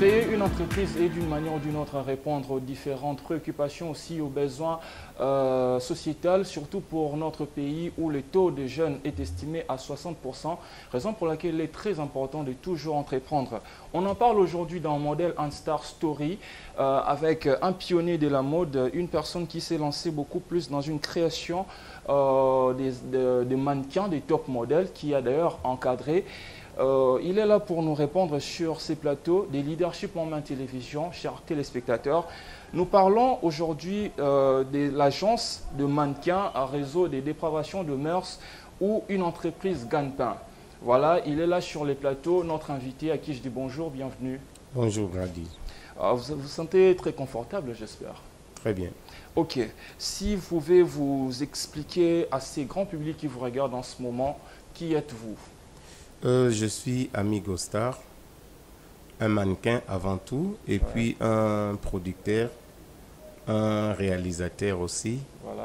Créer une entreprise est d'une manière ou d'une autre à répondre aux différentes préoccupations, aussi aux besoins sociétals, surtout pour notre pays où le taux de jeunes est estimé à 60%, raison pour laquelle il est très important de toujours entreprendre. On en parle aujourd'hui dans Model and Star Story avec un pionnier de la mode, une personne qui s'est lancée beaucoup plus dans une création des mannequins, des top modèles, qui a d'ailleurs encadré. Il est là pour nous répondre sur ces plateaux des leadership en main télévision, chers téléspectateurs. Nous parlons aujourd'hui de l'agence de mannequins à réseau des dépravations de mœurs ou une entreprise gagne-pain. Voilà, il est là sur les plateaux, notre invité à qui je dis bonjour, bienvenue. Bonjour Grady. Vous vous sentez très confortable, j'espère. Très bien. Ok, si vous pouvez vous expliquer à ces grands publics qui vous regardent en ce moment, qui êtes-vous? Je suis Amigo Star, un mannequin avant tout, et puis un producteur, un réalisateur aussi,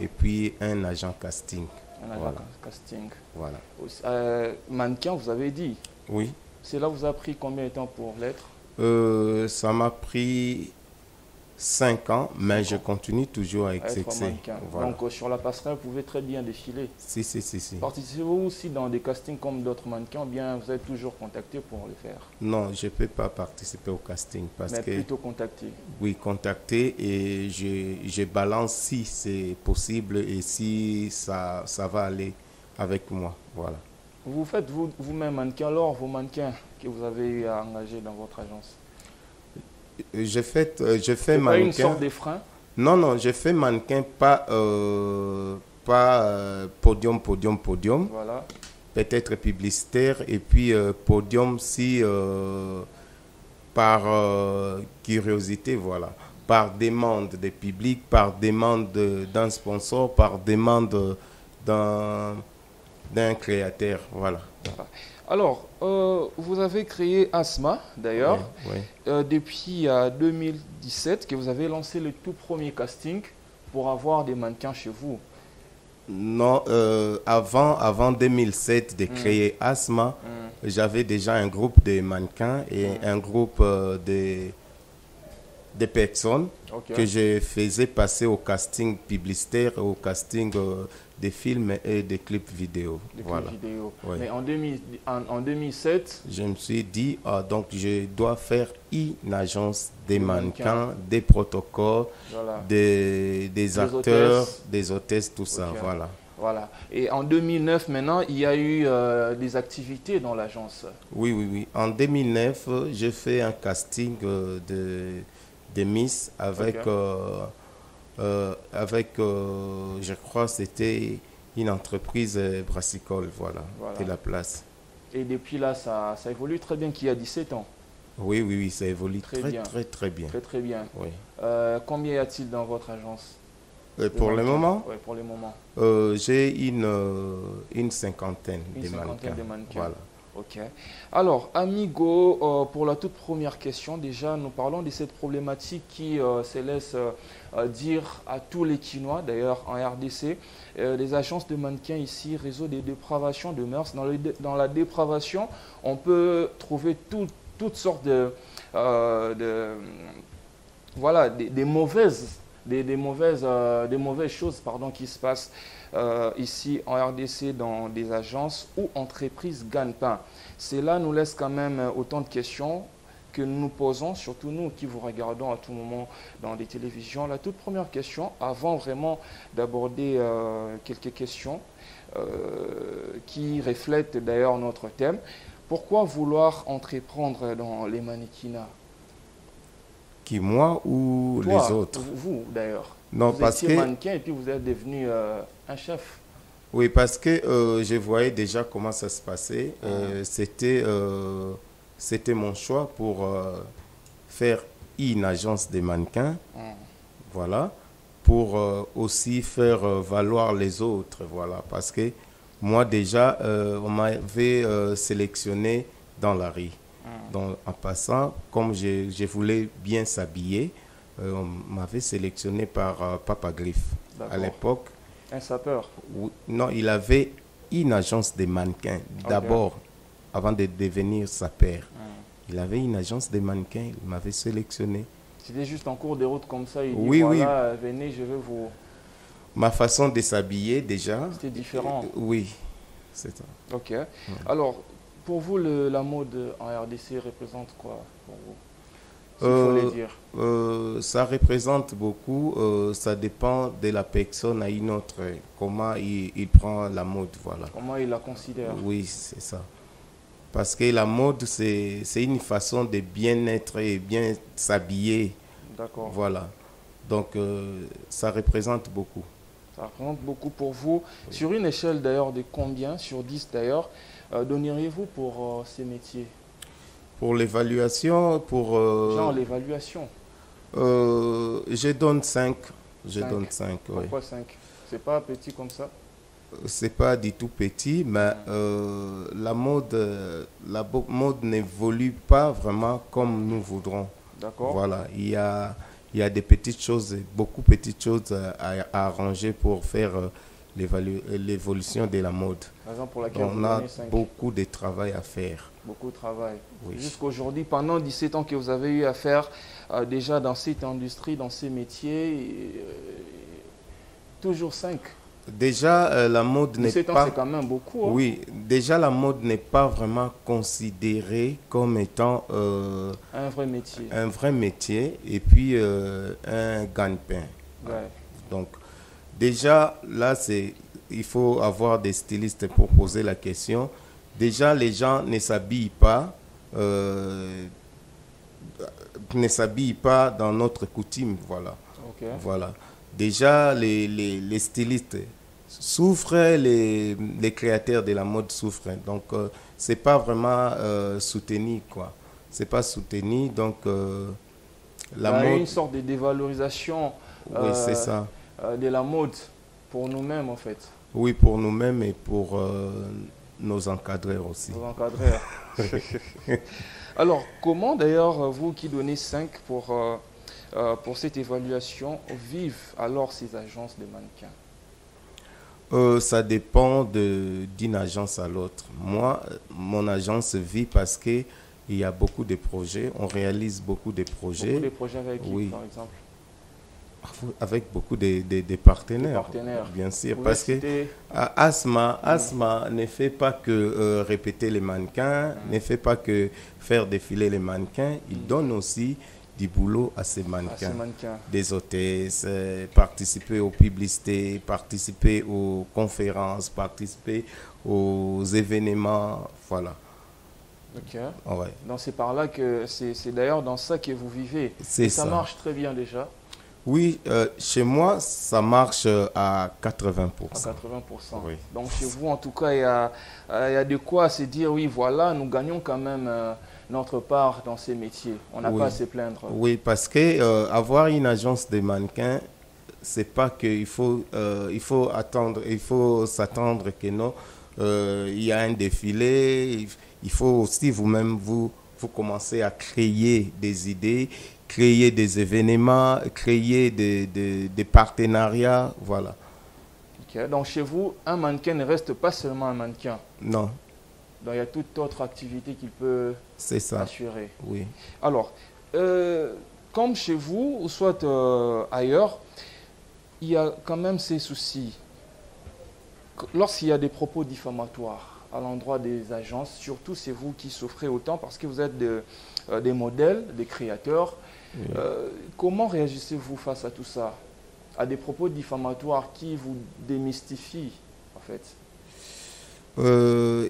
et puis un agent casting. Un agent casting. Voilà. Mannequin, vous avez dit? Oui. C'est là vous a pris combien de temps pour l'être? Ça m'a pris 5 ans, mais je continue toujours à exercer. Voilà. Donc sur la passerelle, vous pouvez très bien défiler. Si. Participez-vous aussi dans des castings comme d'autres mannequins ou bien vous êtes toujours contacté pour le faire? Non, je ne peux pas participer au casting parce mais plutôt contacté. Oui, contacté et je balance si c'est possible et si ça va aller avec moi. Voilà. Vous faites vous-même mannequin, alors vos mannequins que vous avez eu à engager dans votre agence? Je fais mannequin. Pas une sorte de frein? Non, je fais mannequin, pas podium. Voilà. Peut-être publicitaire et puis podium si par curiosité, voilà. Par demande des publics, par demande d'un sponsor, par demande d'un créateur, voilà. Alors, vous avez créé Asma, d'ailleurs, depuis 2017, que vous avez lancé le tout premier casting pour avoir des mannequins chez vous. Non, avant 2007 de créer Asma, j'avais déjà un groupe de mannequins et un groupe de personnes que je faisais passer au casting publicitaire, au casting des films et des clips vidéo. Mais en 2007, je me suis dit, donc je dois faire une agence des mannequins, des protocoles, des acteurs, des hôtesses, tout ça. Voilà. Et en 2009, maintenant, il y a eu des activités dans l'agence. Oui. En 2009, j'ai fait un casting de Miss avec, je crois, c'était une entreprise brassicole, voilà, de la place. Et depuis là, ça évolue très bien, qu'il y a 17 ans. Oui, ça évolue très bien. Très bien. Oui. Combien y a-t-il dans votre agence? Pour le moment? Oui, pour le moment. J'ai une cinquantaine de mannequins. Voilà. Ok. Alors, Amigo, pour la toute première question, déjà, nous parlons de cette problématique qui se laisse dire à tous les Quinois, d'ailleurs en RDC, les agences de mannequins ici, réseau des dépravations de mœurs. Dans la dépravation, on peut trouver toutes sortes des mauvaises choses qui se passent ici en RDC dans des agences ou entreprises gagne-pain. Cela nous laisse quand même autant de questions que nous nous posons, surtout nous qui vous regardons à tout moment dans les télévisions. La toute première question, avant vraiment d'aborder quelques questions qui reflètent d'ailleurs notre thème, pourquoi vouloir entreprendre dans les mannequinats? Qui, moi ou toi, les autres? Vous d'ailleurs. Non, vous parce étiez que mannequin et puis vous êtes devenu un chef. Oui, parce que je voyais déjà comment ça se passait. C'était mon choix pour faire une agence de mannequins. Voilà. Pour aussi faire valoir les autres. Voilà. Parce que moi déjà, on m'avait sélectionné dans la rue. Donc, en passant, comme je voulais bien s'habiller, on m'avait sélectionné par Papa Griffe. À l'époque. Un sapeur? Non, il avait une agence de mannequins d'abord, avant de devenir sapeur. Il avait une agence de mannequins, il m'avait sélectionné. C'était juste en cours de route comme ça, il dit Oui, voilà, venez, je vais vous... Ma façon de s'habiller déjà. C'était différent. Oui, c'est ça. Ok. Alors, pour vous, la mode en RDC représente quoi pour vous? S'il faut le dire. Ça représente beaucoup, ça dépend de la personne à une autre, comment il prend la mode, voilà. Comment il la considère? Oui, c'est ça. Parce que la mode, c'est une façon de bien être et bien s'habiller. D'accord. Voilà. Donc, ça représente beaucoup. Ça représente beaucoup pour vous. Oui. Sur une échelle d'ailleurs de combien, sur 10 d'ailleurs, donneriez-vous pour ces métiers? Pour l'évaluation, pour... Genre l'évaluation. Je donne 5. Je 5. donne 5, oui. Pourquoi 5? C'est pas petit comme ça? C'est pas du tout petit, mais la mode n'évolue pas vraiment comme nous voudrons. D'accord. Voilà, il y a des petites choses, beaucoup de petites choses à arranger pour faire l'évolution de la mode. Raison pour laquelle on a beaucoup de travail à faire. Beaucoup de travail. Oui. Jusqu'aujourd'hui, pendant 17 ans que vous avez eu à faire déjà dans cette industrie, dans ces métiers, toujours 5. Déjà, la mode n'est pas... 17 ans, c'est quand même beaucoup. Hein? Oui, déjà, la mode n'est pas vraiment considérée comme étant... un vrai métier. Un vrai métier et puis un gagne-pain. Ouais. Donc, déjà, là, il faut avoir des stylistes pour poser la question. Déjà, les gens ne s'habillent pas dans notre coutume, voilà. Okay. Voilà. Déjà, les stylistes souffrent, les créateurs de la mode souffrent. Donc, c'est pas vraiment soutenu, quoi. C'est pas soutenu, donc la mode... Il y a une sorte de dévalorisation oui, c'est ça. De la mode pour nous-mêmes, en fait. Oui, pour nous-mêmes et pour nos encadreurs aussi. Nos encadreurs. Alors, comment d'ailleurs, vous qui donnez 5 pour cette évaluation, vivent alors ces agences de mannequins? Ça dépend d'une agence à l'autre. Moi, mon agence vit parce qu'il y a beaucoup de projets. On réalise beaucoup de projets. Beaucoup de projets avec qui, oui. Par exemple? Avec beaucoup de partenaires, bien sûr. Vous parce que Asma ne fait pas que répéter les mannequins, ne fait pas que faire défiler les mannequins. Il donne aussi du boulot à ces mannequins. Des hôtesses, participer aux publicités, participer aux conférences, participer aux événements, voilà. Ok. Ouais. Donc c'est par là que c'est d'ailleurs dans ça que vous vivez. Et ça marche très bien déjà. Oui, chez moi, ça marche à 80%. À 80%. Oui. Donc chez vous, en tout cas, il y a de quoi se dire, oui, voilà, nous gagnons quand même notre part dans ces métiers. On n'a pas à se plaindre. Oui, parce que avoir une agence de mannequins, c'est pas qu'il faut, il faut s'attendre que non, il y a un défilé, il faut aussi vous-même, vous commencer à créer des idées, créer des événements, créer des partenariats, voilà. Okay. Donc chez vous, un mannequin ne reste pas seulement un mannequin. Non. Donc il y a toute autre activité qu'il peut assurer. Oui. Alors, comme chez vous, ou soit ailleurs, il y a quand même ces soucis. Lorsqu'il y a des propos diffamatoires à l'endroit des agences, surtout c'est vous qui souffrez autant parce que vous êtes des modèles, des créateurs. Oui. Comment réagissez-vous face à tout ça? À des propos diffamatoires qui vous démystifient, en fait?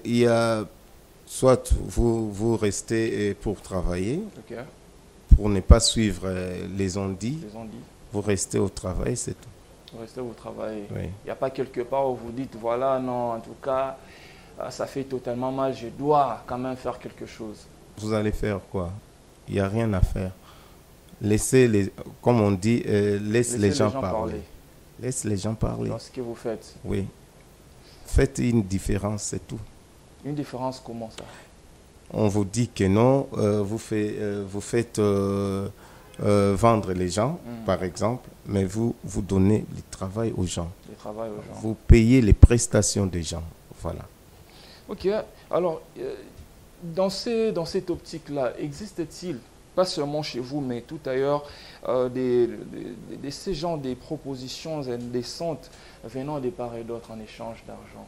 Il y a soit vous restez pour travailler, okay. Pour ne pas suivre les ondits. Vous restez au travail, c'est tout. Vous restez au travail. Oui. Il n'y a pas quelque part où vous dites, voilà, non, en tout cas, ça fait totalement mal, je dois quand même faire quelque chose. Vous allez faire quoi? Il n'y a rien à faire. Laissez comme on dit, laisse les gens parler. Laisse les gens parler. Dans ce que vous faites. Oui. Faites une différence, c'est tout. Une différence comment ça? On vous dit que non, vous faites vendre les gens, par exemple, mais vous donnez le travail aux gens. Le travail aux gens. Vous payez les prestations des gens. Voilà. Ok. Alors, dans cette optique-là, existe-t-il, pas seulement chez vous, mais tout ailleurs, ces genres de propositions indécentes venant de part et d'autre en échange d'argent?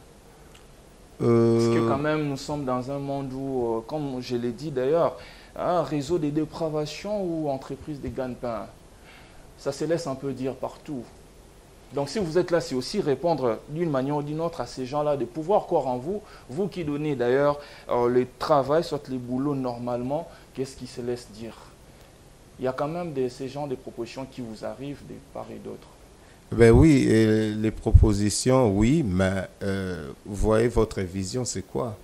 Parce que quand même, nous sommes dans un monde où, comme je l'ai dit d'ailleurs, un réseau de dépravation ou entreprise de gagne-pain, ça se laisse un peu dire partout. Donc si vous êtes là, c'est aussi répondre d'une manière ou d'une autre à ces gens-là, de pouvoir croire en vous, vous qui donnez d'ailleurs le travail, soit les boulots normalement, qu'est-ce qui se laisse dire? Il y a quand même ces genres de propositions qui vous arrivent de part et d'autre. Ben oui, les propositions, oui, mais vous voyez, votre vision, c'est quoi?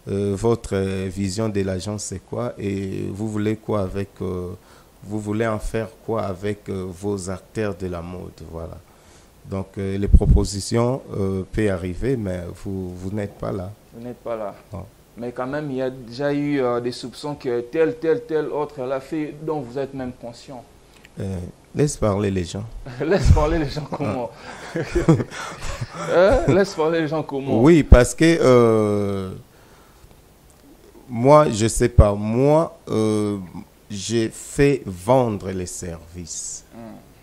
Votre vision de l'agence, c'est quoi? Et vous voulez quoi avec, vous voulez en faire quoi avec vos acteurs de la mode, voilà. Donc, les propositions peuvent arriver, mais vous n'êtes pas là. Vous n'êtes pas là. Non. Mais quand même, il y a déjà eu des soupçons que tel autre l'a fait, dont vous êtes même conscient. Laisse parler les gens. Laisse parler les gens comment? Laisse parler les gens comment? Oui, parce que moi, je ne sais pas, moi, j'ai fait vendre les services.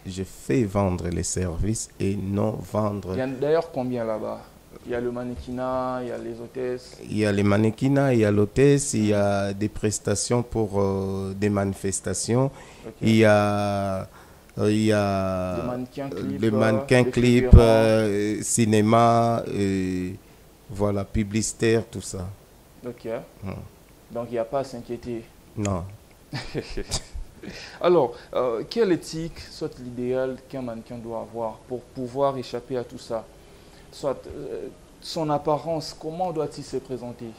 Je fais vendre les services et non vendre... Il y a d'ailleurs combien là-bas? Il y a le mannequinat, il y a les hôtesses. Il y a les mannequinats, il y a l'hôtesse, il y a des prestations pour des manifestations. Okay. Il y a le mannequin clip, cinéma, voilà, publicitaire, tout ça. Ok. Donc il n'y a pas à s'inquiéter. Non. Alors, quelle éthique, soit l'idéal qu'un mannequin doit avoir pour pouvoir échapper à tout ça? Soit son apparence, comment doit-il se présenter?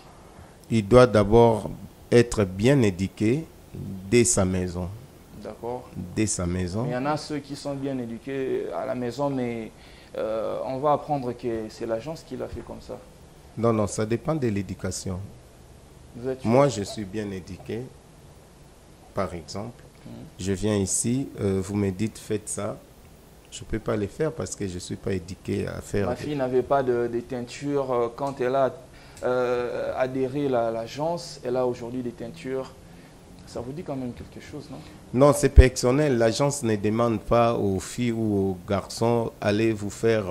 Il doit d'abord être bien éduqué dès sa maison. D'accord. Dès sa maison. Il y en a ceux qui sont bien éduqués à la maison, mais on va apprendre que c'est l'agence qui l'a fait comme ça. Non, non, ça dépend de l'éducation. Moi, je suis bien éduqué. Par exemple, je viens ici, vous me dites faites ça. Je ne peux pas le faire parce que je ne suis pas éduqué à faire. Ma fille n'avait pas de teinture quand elle a adhéré à l'agence. Elle a aujourd'hui des teintures. Ça vous dit quand même quelque chose, non? Non, c'est personnel. L'agence ne demande pas aux filles ou aux garçons allez vous faire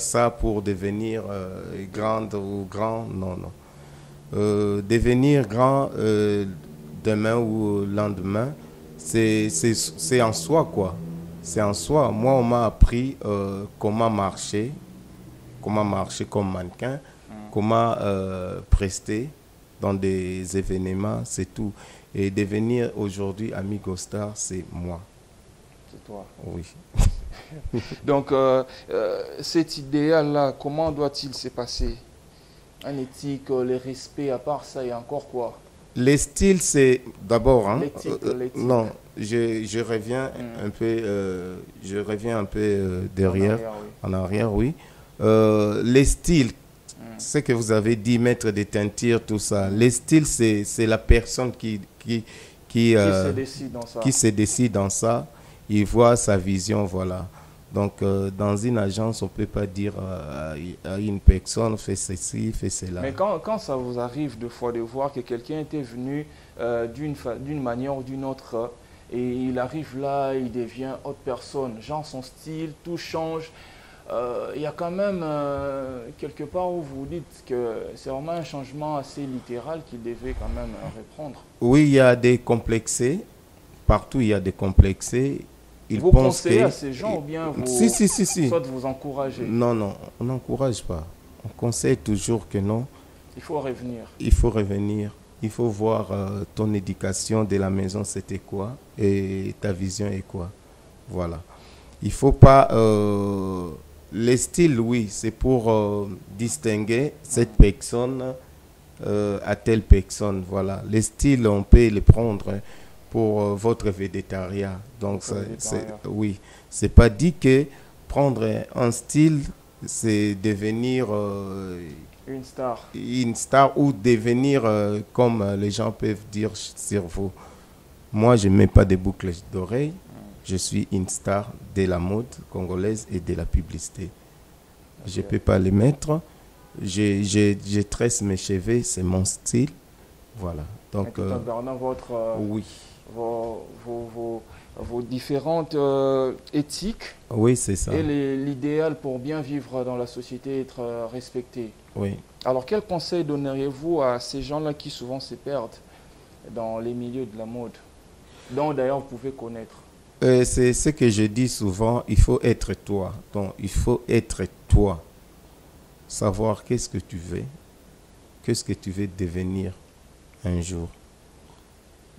ça pour devenir grande ou grand. Non, non. Devenir grand demain ou lendemain, c'est en soi, quoi. C'est en soi. Moi, on m'a appris comment marcher comme mannequin, comment prester dans des événements, c'est tout. Et devenir aujourd'hui Amigo Star, c'est moi. C'est toi. Oui. Donc, cet idéal-là, comment doit-il se passer? Un éthique, le respect, à part ça, et encore quoi? Les styles, c'est d'abord... Hein, l'éthique. Non, je reviens un peu derrière, en arrière, oui. Les styles, ce que vous avez dit, mettre des teintures, tout ça. Les styles, c'est la personne qui se décide dans ça. Il voit sa vision, voilà. Donc, dans une agence, on ne peut pas dire à une personne, fais ceci, fais cela. Mais quand ça vous arrive de fois de voir que quelqu'un était venu d'une manière ou d'une autre, et il arrive là, il devient autre personne, genre son style, tout change, il y a quand même quelque part où vous dites que c'est vraiment un changement assez littéral qu'il devait quand même reprendre. Oui, il y a des complexés. Partout, il y a des complexés. Vous conseillez à ces gens ou bien vous, soit vous encouragez? Non, non, on n'encourage pas. On conseille toujours que non. Il faut revenir. Il faut revenir. Il faut voir ton éducation de la maison, c'était quoi et ta vision est quoi. Voilà. Il ne faut pas... les styles, oui, c'est pour distinguer cette personne à telle personne. Voilà. Les styles, on peut les prendre pour votre végétariat. Donc, oui, c'est pas dit que prendre un style, c'est devenir une star ou devenir comme les gens peuvent dire sur vous. Moi, je ne mets pas de boucles d'oreilles. Je suis une star de la mode congolaise et de la publicité. Okay. Je ne peux pas les mettre. je tresse mes cheveux, c'est mon style. Voilà. Donc, tout en gardant votre, oui. vos différentes éthiques. Oui, c'est ça. Et l'idéal pour bien vivre dans la société, être respecté. Oui. Alors, quel conseil donneriez-vous à ces gens-là qui souvent se perdent dans les milieux de la mode, dont d'ailleurs vous pouvez connaître? C'est ce que je dis souvent, il faut être toi. Donc, il faut être toi. Savoir qu'est-ce que tu veux devenir un jour.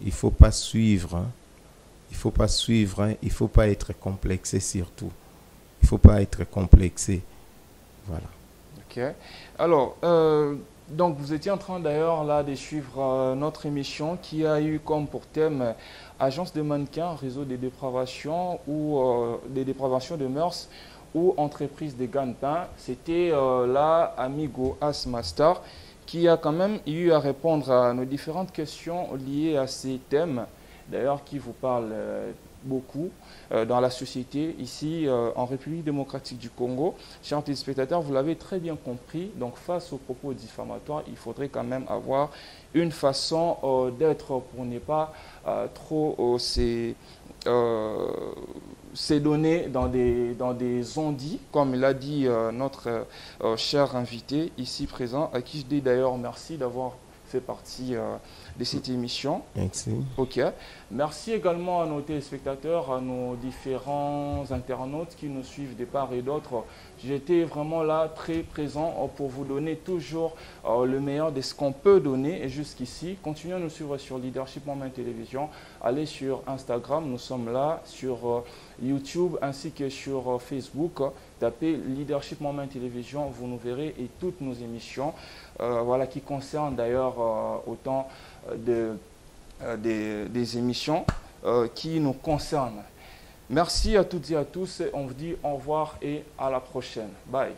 Il ne faut pas suivre, hein. Il ne faut pas suivre, hein. Il ne faut pas être complexé surtout. Il ne faut pas être complexé. Voilà. Ok. Alors, donc vous étiez en train d'ailleurs là de suivre notre émission qui a eu comme pour thème Agence de mannequins, réseau des dépravations ou des dépravations de mœurs ou entreprise de gagne-pain. C'était là Amigo Asmaster qui a quand même eu à répondre à nos différentes questions liées à ces thèmes, d'ailleurs qui vous parlent beaucoup dans la société ici en République démocratique du Congo. Chers téléspectateurs, vous l'avez très bien compris, donc face aux propos diffamatoires, il faudrait quand même avoir une façon d'être pour ne pas trop s'édonner dans des ondits, comme l'a dit notre cher invité ici présent, à qui je dis d'ailleurs merci d'avoir fait partie de cette émission. Merci. Ok. Merci également à nos téléspectateurs, à nos différents internautes qui nous suivent de part et d'autre. J'étais vraiment là, très présent pour vous donner toujours le meilleur de ce qu'on peut donner. Et jusqu'ici, continuez à nous suivre sur Leadership Moment Télévision. Allez sur Instagram, nous sommes là, sur YouTube ainsi que sur Facebook. Tapez Leadership Moment Télévision, vous nous verrez et toutes nos émissions, voilà, qui concernent d'ailleurs autant des émissions qui nous concernent. Merci à toutes et à tous. On vous dit au revoir et à la prochaine. Bye.